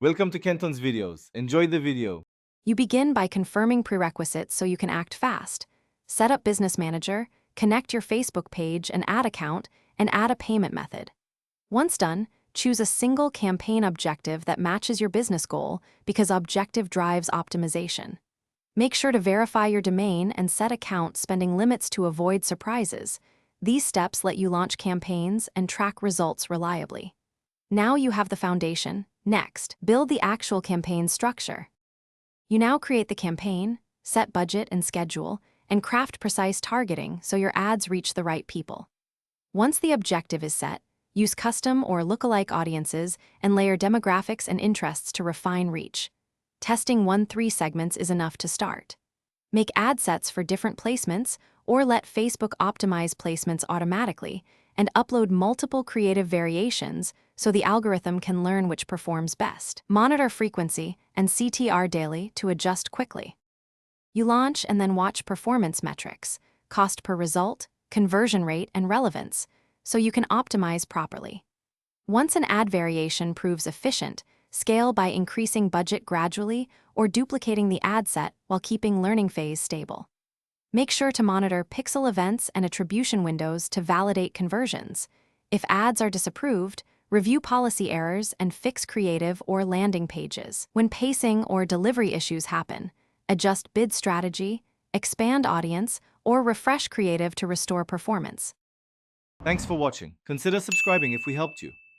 Welcome to Kenton's videos. Enjoy the video. You begin by confirming prerequisites so you can act fast. Set up Business Manager, connect your Facebook page and ad account, and add a payment method. Once done, choose a single campaign objective that matches your business goal because objective drives optimization. Make sure to verify your domain and set account spending limits to avoid surprises. These steps let you launch campaigns and track results reliably. Now you have the foundation. Next, build the actual campaign structure. You now create the campaign, set budget and schedule, and craft precise targeting so your ads reach the right people. Once the objective is set, use custom or lookalike audiences and layer demographics and interests to refine reach. Testing 1-3 segments is enough to start. Make ad sets for different placements or let Facebook optimize placements automatically and upload multiple creative variations so the algorithm can learn which performs best. Monitor frequency and CTR daily to adjust quickly. You launch and then watch performance metrics, cost per result, conversion rate, and relevance, so you can optimize properly. Once an ad variation proves efficient, scale by increasing budget gradually or duplicating the ad set while keeping learning phase stable. Make sure to monitor pixel events and attribution windows to validate conversions. If ads are disapproved, review policy errors and fix creative or landing pages. When pacing or delivery issues happen, adjust bid strategy, expand audience, or refresh creative to restore performance. Thanks for watching. Consider subscribing if we helped you.